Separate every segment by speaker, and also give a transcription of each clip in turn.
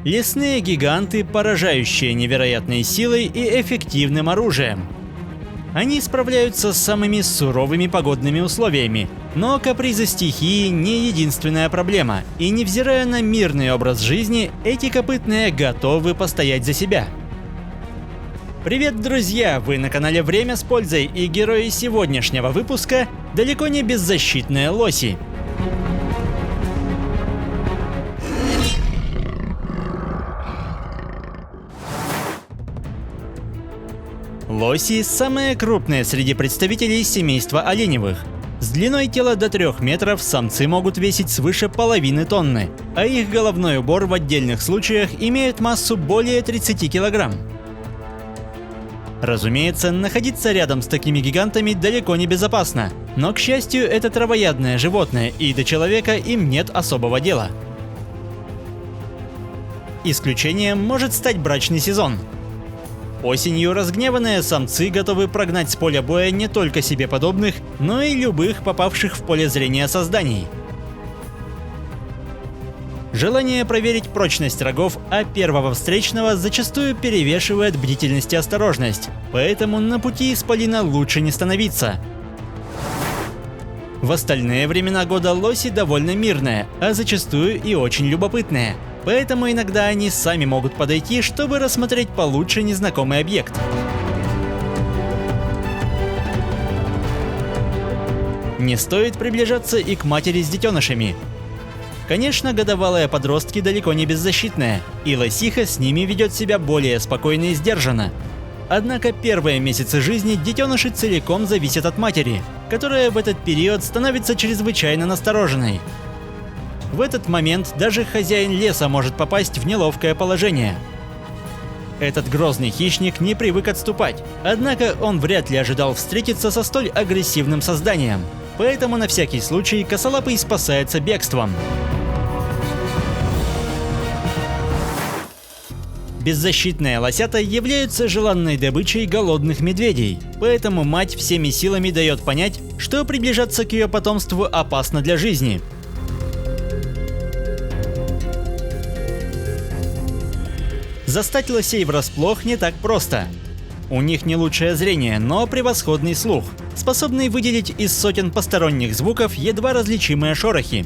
Speaker 1: Лесные гиганты, поражающие невероятной силой и эффективным оружием. Они справляются с самыми суровыми погодными условиями, но капризы стихии не единственная проблема, и невзирая на мирный образ жизни, эти копытные готовы постоять за себя. Привет, друзья! Вы на канале Время с пользой, и герои сегодняшнего выпуска далеко не беззащитные лоси. Лоси – самые крупные среди представителей семейства оленевых. С длиной тела до 3 метров самцы могут весить свыше половины тонны, а их головной убор в отдельных случаях имеет массу более 30 килограмм. Разумеется, находиться рядом с такими гигантами далеко не безопасно, но, к счастью, это травоядное животное, и до человека им нет особого дела. Исключением может стать брачный сезон. Осенью разгневанные самцы готовы прогнать с поля боя не только себе подобных, но и любых попавших в поле зрения созданий. Желание проверить прочность рогов, первого встречного зачастую перевешивает бдительность и осторожность, поэтому на пути исполина лучше не становиться. В остальные времена года лоси довольно мирные, а зачастую и очень любопытные. Поэтому иногда они сами могут подойти, чтобы рассмотреть получше незнакомый объект. Не стоит приближаться и к матери с детенышами. Конечно, годовалые подростки далеко не беззащитные, и лосиха с ними ведет себя более спокойно и сдержанно. Однако первые месяцы жизни детеныши целиком зависят от матери, которая в этот период становится чрезвычайно настороженной. В этот момент даже хозяин леса может попасть в неловкое положение. Этот грозный хищник не привык отступать, однако он вряд ли ожидал встретиться со столь агрессивным созданием, поэтому на всякий случай косолапый спасается бегством. Беззащитные лосята являются желанной добычей голодных медведей, поэтому мать всеми силами дает понять, что приближаться к ее потомству опасно для жизни. Застать лосей врасплох не так просто. У них не лучшее зрение, но превосходный слух, способный выделить из сотен посторонних звуков едва различимые шорохи.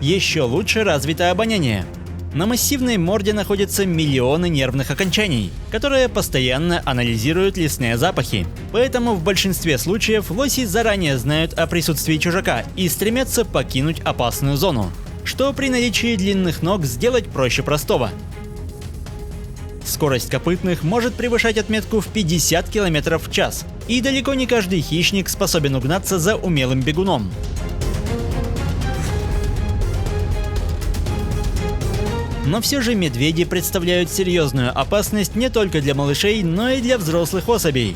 Speaker 1: Еще лучше развито обоняние. На массивной морде находятся миллионы нервных окончаний, которые постоянно анализируют лесные запахи. Поэтому в большинстве случаев лоси заранее знают о присутствии чужака и стремятся покинуть опасную зону, что при наличии длинных ног сделать проще простого. Скорость копытных может превышать отметку в 50 км в час, и далеко не каждый хищник способен угнаться за умелым бегуном. Но все же медведи представляют серьезную опасность не только для малышей, но и для взрослых особей.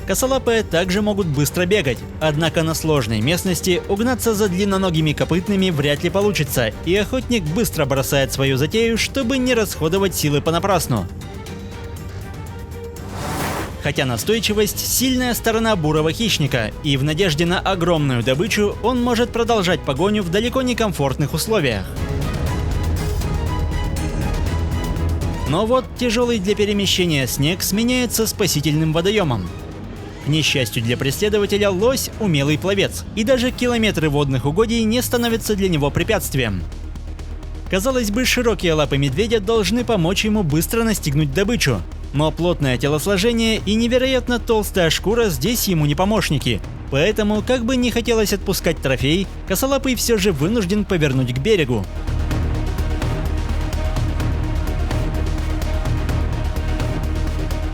Speaker 1: Косолапые также могут быстро бегать, однако на сложной местности угнаться за длинноногими копытными вряд ли получится, и охотник быстро бросает свою затею, чтобы не расходовать силы понапрасну. Хотя настойчивость – сильная сторона бурого хищника, и в надежде на огромную добычу он может продолжать погоню в далеко не комфортных условиях. Но вот тяжелый для перемещения снег сменяется спасительным водоемом. К несчастью для преследователя, лось – умелый пловец, и даже километры водных угодий не становятся для него препятствием. Казалось бы, широкие лапы медведя должны помочь ему быстро настигнуть добычу, но плотное телосложение и невероятно толстая шкура здесь ему не помощники, поэтому, как бы не хотелось отпускать трофей, косолапый все же вынужден повернуть к берегу.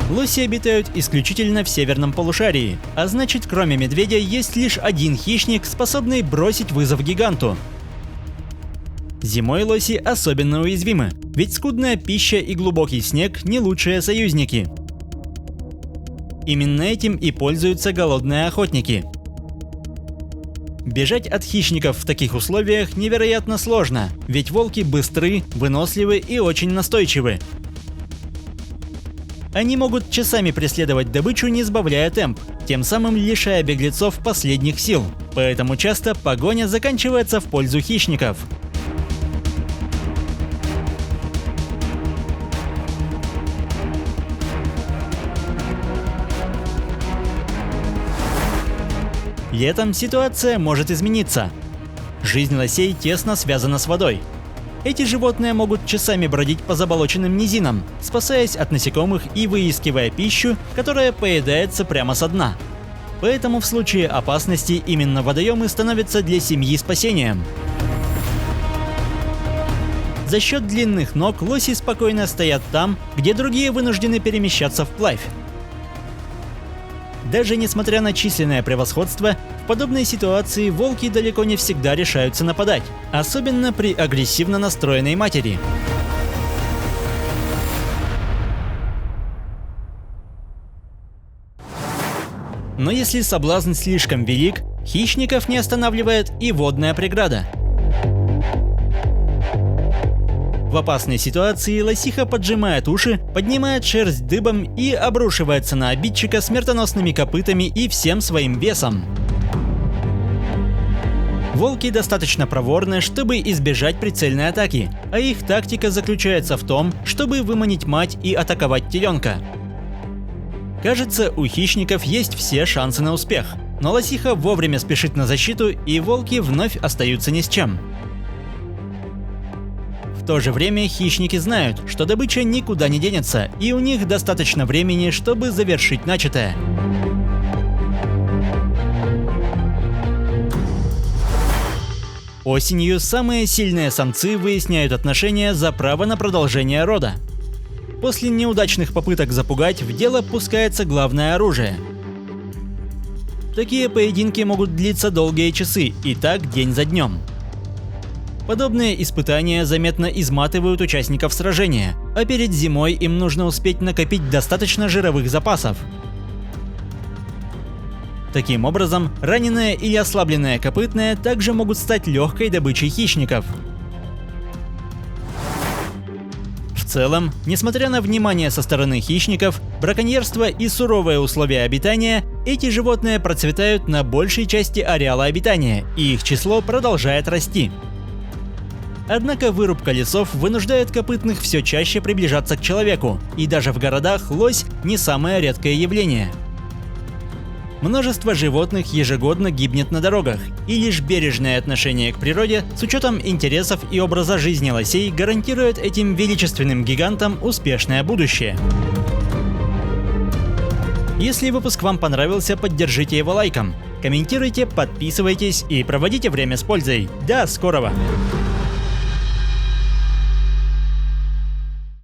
Speaker 1: Лоси обитают исключительно в северном полушарии, а значит, кроме медведя, есть лишь один хищник, способный бросить вызов гиганту. Зимой лоси особенно уязвимы, ведь скудная пища и глубокий снег – не лучшие союзники. Именно этим и пользуются голодные охотники. Бежать от хищников в таких условиях невероятно сложно, ведь волки быстры, выносливы и очень настойчивы. Они могут часами преследовать добычу, не сбавляя темп, тем самым лишая беглецов последних сил, поэтому часто погоня заканчивается в пользу хищников. Летом ситуация может измениться. Жизнь лосей тесно связана с водой. Эти животные могут часами бродить по заболоченным низинам, спасаясь от насекомых и выискивая пищу, которая поедается прямо со дна. Поэтому в случае опасности именно водоемы становятся для семьи спасением. За счет длинных ног лоси спокойно стоят там, где другие вынуждены перемещаться вплавь. Даже несмотря на численное превосходство, в подобной ситуации волки далеко не всегда решаются нападать, особенно при агрессивно настроенной матери. Но если соблазн слишком велик, хищников не останавливает и водная преграда. В опасной ситуации лосиха поджимает уши, поднимает шерсть дыбом и обрушивается на обидчика смертоносными копытами и всем своим весом. Волки достаточно проворны, чтобы избежать прицельной атаки, а их тактика заключается в том, чтобы выманить мать и атаковать теленка. Кажется, у хищников есть все шансы на успех, но лосиха вовремя спешит на защиту, и волки вновь остаются ни с чем. В то же время хищники знают, что добыча никуда не денется, и у них достаточно времени, чтобы завершить начатое. Осенью самые сильные самцы выясняют отношения за право на продолжение рода. После неудачных попыток запугать в дело пускается главное оружие. Такие поединки могут длиться долгие часы, и так день за днем. Подобные испытания заметно изматывают участников сражения, а перед зимой им нужно успеть накопить достаточно жировых запасов. Таким образом, раненые или ослабленные копытные также могут стать легкой добычей хищников. В целом, несмотря на внимание со стороны хищников, браконьерство и суровые условия обитания, эти животные процветают на большей части ареала обитания, и их число продолжает расти. Однако вырубка лесов вынуждает копытных все чаще приближаться к человеку, и даже в городах лось не самое редкое явление. Множество животных ежегодно гибнет на дорогах, и лишь бережное отношение к природе с учетом интересов и образа жизни лосей гарантирует этим величественным гигантам успешное будущее. Если выпуск вам понравился, поддержите его лайком, комментируйте, подписывайтесь и проводите время с пользой. До скорого!